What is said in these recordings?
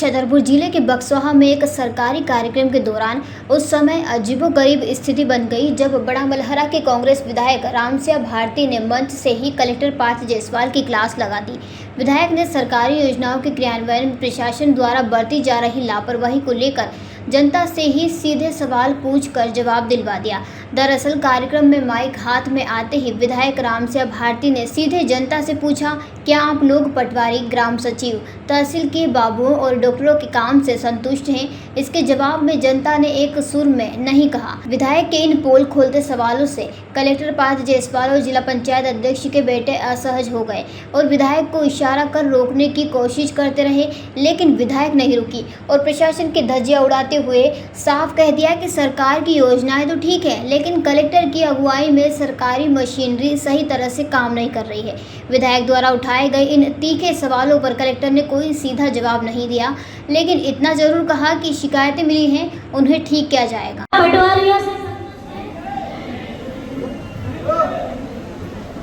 छतरपुर जिले के बक्सवाहा में एक सरकारी कार्यक्रम के दौरान उस समय अजीबोगरीब स्थिति बन गई जब बड़ा मलहरा के कांग्रेस विधायक रामसिया भारती ने मंच से ही कलेक्टर पार्थ जायसवाल की क्लास लगा दी। विधायक ने सरकारी योजनाओं के क्रियान्वयन में प्रशासन द्वारा बरती जा रही लापरवाही को लेकर जनता से ही सीधे सवाल पूछकर जवाब दिलवा दिया। दरअसल कार्यक्रम में माइक हाथ में आते ही विधायक रामसिया भारती ने सीधे जनता से पूछा, क्या आप लोग पटवारी, ग्राम सचिव, तहसील के बाबुओं और डॉक्टरों के काम से संतुष्ट हैं? इसके जवाब में जनता ने एक सुर में नहीं कहा। विधायक के इन पोल खोलते सवालों से कलेक्टर पार्थ जायसवाल और जिला पंचायत अध्यक्ष के बेटे असहज हो गए और विधायक को इशारा कर रोकने की कोशिश करते रहे, लेकिन विधायक नहीं रुकी और प्रशासन की धज्जियां उड़ाते हुए साफ कह दिया कि सरकार की योजनाएं तो ठीक है, लेकिन कलेक्टर की अगुवाई में सरकारी मशीनरी सही तरह से काम नहीं कर रही है। विधायक द्वारा उठाए गए इन तीखे सवालों पर कलेक्टर ने कोई सीधा जवाब नहीं दिया, लेकिन इतना जरूर कहा कि शिकायतें मिली हैं, उन्हें ठीक किया जाएगा।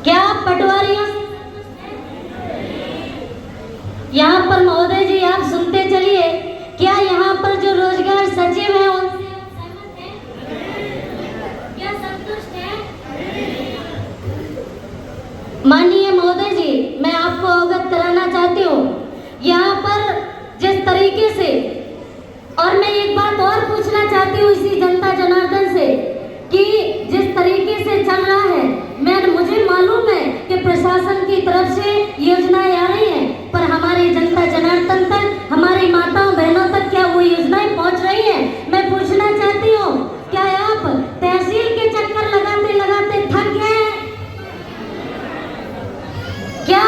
क्या पटवारियों यहाँ पर महोदय जी आप सुनते चलिए, क्या यहाँ पर जो रोजगार सचिव है उनसे सहमत हैं? क्या संतुष्ट हैं? माननीय महोदय जी, मैं आपको अवगत कराना चाहती हूँ यहाँ पर जिस तरीके से, और मैं एक बात और पूछना चाहती हूँ इसी जनता जनार्दन से कि जिस तरीके से चल रहा है, मुझे मालूम है कि प्रशासन की तरफ से योजनाएं आ रही हैं, पर हमारी जनता जनार्दन तक, हमारी माताओं बहनों तक क्या वो योजनाएं पहुंच रही हैं? मैं पूछना चाहती हूँ, क्या आप तहसील के चक्कर लगाते लगाते थक गए हैं? क्या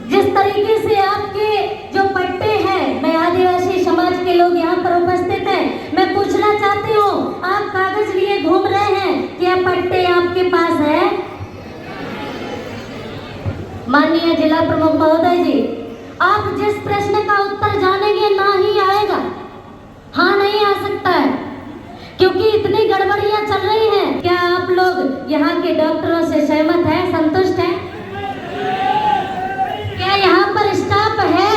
जिस तरीके से आपके जो पट्टे हैं, मैं आदिवासी समाज के लोग यहाँ पर उपस्थित हैं, मैं पूछना चाहती हूँ, आप कागज लिए घूम रहे हैं, क्या पट्टे आपके पास है? माननीय जिला प्रमुख महोदय जी, आप जिस प्रश्न का उत्तर जानेंगे ना ही आएगा, हाँ नहीं आ सकता है, क्योंकि इतनी गड़बड़ियां चल रही हैं। क्या आप लोग यहाँ के डॉक्टरों से सहमत हैं, संतुष्ट हैं? क्या यहाँ पर स्टाफ है?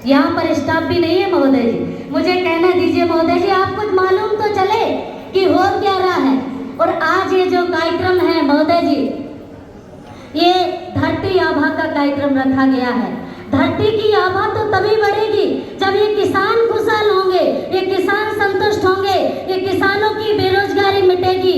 यहाँ पर स्टाफ भी नहीं है महोदय जी। मुझे कहना दीजिए महोदय जी, आप कुछ मालूम तो चले कि हो क्या रहा है। और आज ये जो कार्यक्रम है महोदय जी, ये धरती आभा का कार्यक्रम रखा गया है। धरती की आभा तो तभी बढ़ेगी जब ये किसान खुशहाल होंगे, ये किसान संतुष्ट होंगे, ये किसानों की बेरोजगारी मिटेगी,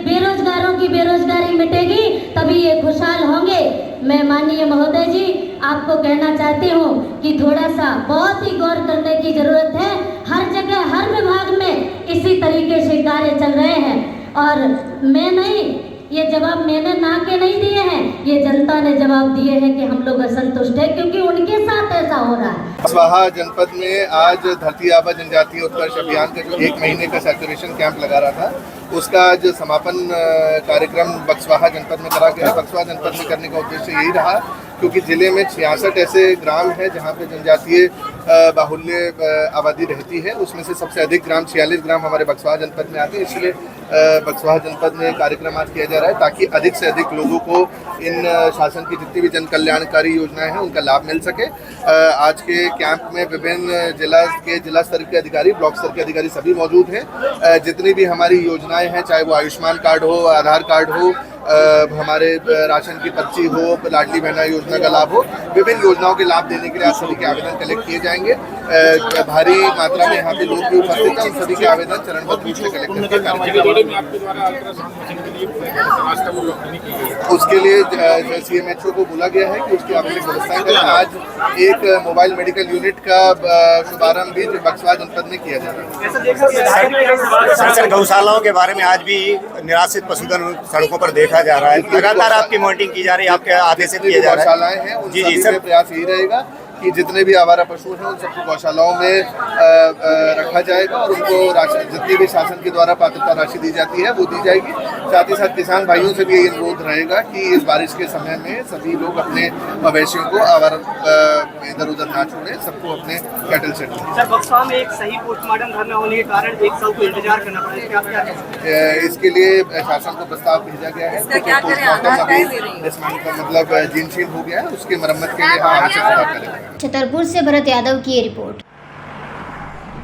बेरोजगारों की बेरोजगारी मिटेगी, तभी ये खुशहाल होंगे। मैं माननीय महोदय जी आपको कहना चाहती हूँ कि थोड़ा सा बहुत ही गौर करने की जरूरत है। हर जगह हर विभाग में इसी तरीके से कार्य चल रहे हैं और मैं नहीं, ये जवाब मैंने ना के नहीं दिए हैं, ये जनता ने जवाब दिए हैं कि हम लोग असंतुष्ट हैं क्योंकि उनके साथ ऐसा हो रहा है। बक्सवाहा जनपद में आज धरती आभा जनजातीय उत्कर्ष अभियान का जो 1 महीने का सर्कुलेशन कैंप लगा रहा था, उसका आज समापन कार्यक्रम बक्सवाहा जनपद में करा गया। बक्सवाहा जनपद में करने का उद्देश्य यही रहा क्योंकि जिले में 66 ऐसे ग्राम हैं जहाँ पे जनजातीय बाहुल्य आबादी रहती है। उसमें से सबसे अधिक ग्राम 46 ग्राम हमारे बक्सवाहा जनपद में आते हैं। इसलिए बक्सवाहा जनपद में कार्यक्रम आज किया जा रहा है ताकि अधिक से अधिक लोगों को इन शासन की जितनी भी जन कल्याणकारी योजनाएं हैं उनका लाभ मिल सके। आज के कैंप में विभिन्न जिला स्तर के अधिकारी, ब्लॉक स्तर के अधिकारी सभी मौजूद हैं। जितनी भी हमारी योजनाएं हैं, चाहे वो आयुष्मान कार्ड हो, आधार कार्ड हो, हमारे राशन की पर्ची हो, लाडली बहना योजना का लाभ हो, विभिन्न योजनाओं के लाभ देने के लिए आज सभी के आवेदन कलेक्ट किए जाएंगे। भारी मात्रा में यहाँ पे लोग भी उपस्थित हैं। उन सभी के आवेदन चरणबद्ध रूप से कलेक्ट करके उसके लिए CMHO को बोला गया है कि उसकी आवश्यक व्यवस्थाएं करें। आज एक मोबाइल मेडिकल यूनिट का शुभारंभ भी बक्सवाहा जनपद में किया जा रहा है। गौशालाओं के बारे में आज भी निराश्रित पशुधन सड़कों पर देखा जा रहा है, लगातार आपकी मॉनिटरिंग की जा रही है, आपके आदेश से किया जा रहा है। गौशालाएं हैं, जी सर, प्रयास यही रहेगा कि जितने भी आवारा पशु हैं उन सबको गौशालाओं में रखा जाएगा और उनको जितनी भी शासन के द्वारा पात्रता राशि दी जाती है वो दी जाएगी। साथ ही साथ किसान भाइयों से भी ये अनुरोध रहेगा कि इस बारिश के समय में सभी लोग अपने मवेशियों को आवारा इधर उधर ना छोड़े, सबको अपने कैटल सेट करें। सर, बक्सवाहा में एक सही पोस्टमार्टम घर न होने के कारण 1 साल को इंतजार करना पड़ा, इसके आप क्या कहें? इसके लिए शासन को प्रस्ताव भेजा गया है। मतलब जीर्ण शीर्ण हो गया है, उसकी मरम्मत के लिए हम आवश्यक करेंगे। छतरपुर से भरत यादव की ये रिपोर्ट।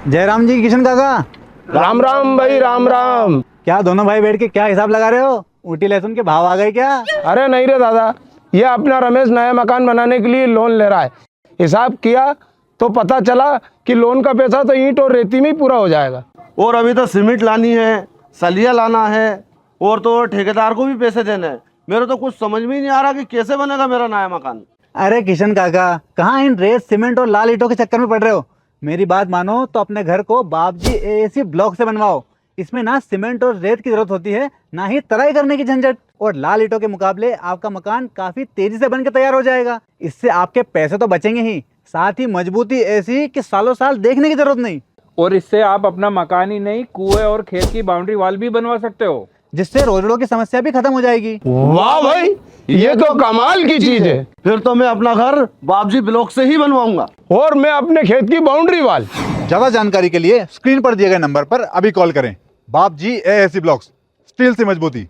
जयराम जी, किशन काका, राम राम भाई, राम राम। क्या दोनों भाई बैठ के क्या हिसाब लगा रहे हो? ऊटी लहसुन के भाव आ गए क्या? अरे नहीं रे दादा, ये अपना रमेश नया मकान बनाने के लिए लोन ले रहा है। हिसाब किया तो पता चला कि लोन का पैसा तो ईंट और रेती में ही पूरा हो जाएगा। और अभी तो सीमेंट लानी है, सलिया लाना है, और तो ठेकेदार को भी पैसे देने हैं। मेरे तो कुछ समझ में ही नहीं आ रहा कि कैसे बनेगा मेरा नया मकान। अरे किशन काका, कहाँ इन रेत सीमेंट और लाल ईंटों के चक्कर में पड़ रहे हो? मेरी बात मानो तो अपने घर को बाबजी एएसी ब्लॉक से बनवाओ। इसमें ना सीमेंट और रेत की जरूरत होती है, ना ही तराई करने की झंझट। और लाल ईंटों के मुकाबले आपका मकान काफी तेजी से बनकर तैयार हो जाएगा। इससे आपके पैसे तो बचेंगे ही, साथ ही मजबूती ऐसी कि सालों साल देखने की जरूरत नहीं। और इससे आप अपना मकान ही नहीं, कुएं और खेत की बाउंड्री वॉल भी बनवा सकते हो, जिससे रोजड़ों की समस्या भी खत्म हो जाएगी। वाह भाई, ये तो कमाल की चीज है। फिर तो मैं अपना घर बाबजी ब्लॉक से ही बनवाऊंगा। और मैं अपने खेत की बाउंड्री वाल। ज्यादा जानकारी के लिए स्क्रीन पर दिए गए नंबर पर अभी कॉल करें। बाबजी एएसी ब्लॉक्स, स्टील से मजबूती।